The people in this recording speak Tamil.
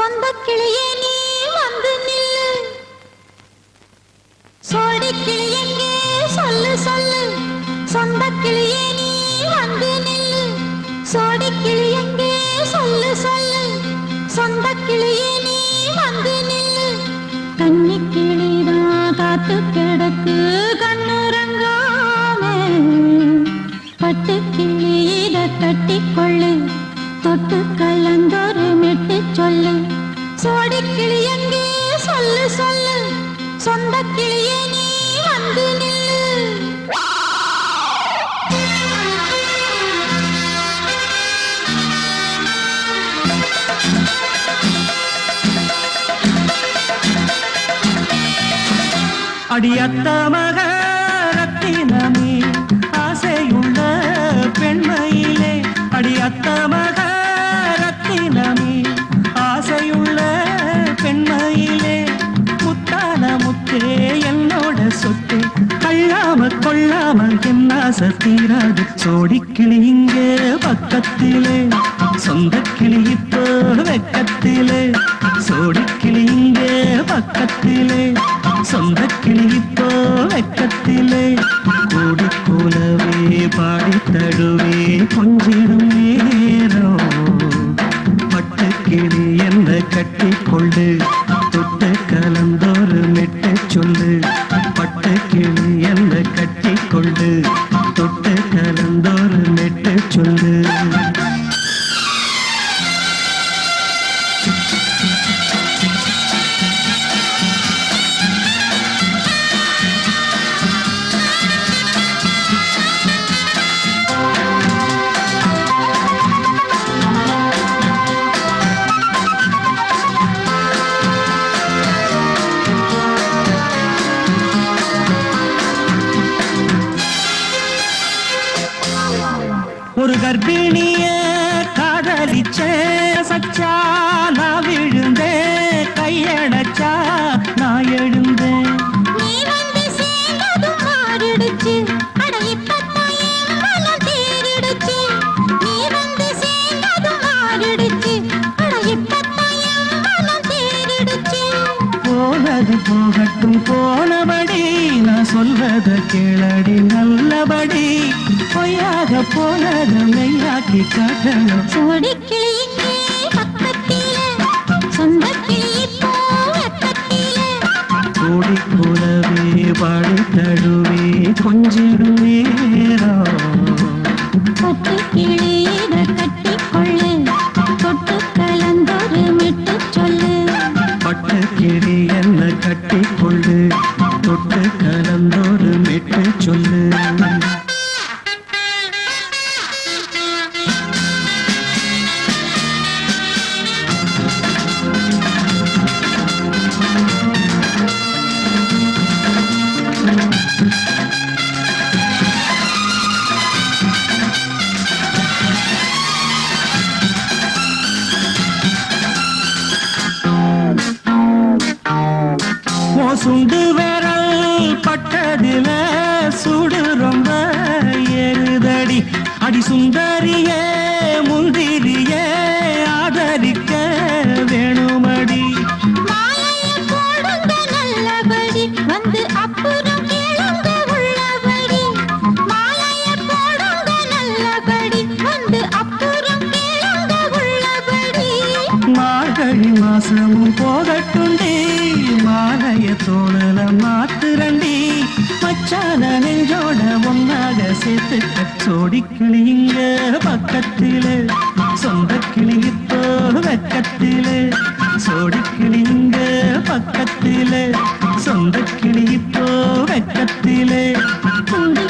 சொந்த கிளியே நீ வந்து நில்லு, சோடி கிளி எங்கே சொல்லு சொல்லு. சொந்த கிளியே நீ வந்து நில்லு, சோடி கிளி எங்கே சொல்லு சொல்லு. சொந்த கிளியே நீ வந்து நில்லு. கன்னி கிளிதான் காத்து கிடக்கு கண்ணுறங்காமே, பட்டு கிளி இத கட்டிக்கொள்ளு, தொட்டு கலந்தொரு மெட்டு சொல்லு. சோடி கிளி எங்கே சொல்லு சொல்லு. சொந்த கிளியே நீ வந்து நில்லு. அடியத்த மக ரத்தினமே ஆசையுள்ள பெண்மையிலே, அடியத்த மக ரத்தினமே ஆசையுள்ள பெண்மையிலே, முத்தான முத்தே என்னோட சொத்தே, கள்ளாம கொள்ளாம என் ஆசை தீராது. சோடிக்கிளி இங்கே பக்கத்திலே, சொந்த கிளி இப்போ வெக்கத்திலே. சோடிக்கிளி இங்கே பக்கத்திலே, சொந்த கிளி இப்போ வெக்கத்திலே. கூடி போலவே பாடி தழுவே கொஞ்சிடும் நேரம், பட்டு கிளி என்ன கட்டி கொண்டு, தொட்டு கலந்தோறு மெட்டு சொல்லு. பட்டு கிளி என்ன கட்டி கொண்டு, தொட்டு கலந்தோறு மெட்டு சொல்லு. ஒரு கர்ப்பிணிய காதலிச்ச சச்சா, நான் விழுந்தேன் கையடைச்சா நான் எழுந்தேன். நீ வந்து சேர்ந்ததும் மாறிடுச்சு, அட இப்பத்தான் என் மனம் தேறிடுச்சு. நீ வந்து சேர்ந்ததும் மாறிடுச்சு, அட இப்பத்தான் என் மனம் தேறிடுச்சு. போனது போகட்டும் போனபடி, நான் சொல்வத கேளடி நல்லபடி. பொய்யாக போனது மெய்யாக்கி காட்டணும். சோடி கிளி இங்கே பக்கத்திலே, சொந்த கிளி இப்போ வெக்கத்திலே. கூடி கூடவே பாடி தழுவே கொஞ்சிடும் நேரம், பட்டு கிளி இத கட்டிக்கொள்ளு, தொட்டு கலந்தொரு மெட்டு சொல்லு. பட்டு கிளி என்ன கட்டி கொள்ளு, தொட்டு கலந்தோறு மெட்டு சொல்லு. சுண்டு விரல் பட்டதில சுடு ரொம்ப ஏறுதடி. அடி சுந்தரியே முந்திரியே ஆதரிக்க வேணுமடி. மாலைய போடுங்க நல்லபடி, வந்து அப்புறம் கேளுங்க உள்ளபடி. மாலைய போடுங்க நல்லபடி, வந்து அப்புறம் கேளுங்க உள்ளபடி. மார்கழி மாசமும் போகட்டுண்டி, மாலைய தோழல மாத்துரண்டி. மச்சான நெஞ்சோட ஒன்னாக சேர்த்துக்க. சோடி கிளி இங்க பக்கத்திலே, சொந்த கிளி இப்போ வெக்கத்திலே. சோடி கிளி இங்க பக்கத்திலே, சொந்த கிளி இப்போ வெக்கத்திலே. துண்டு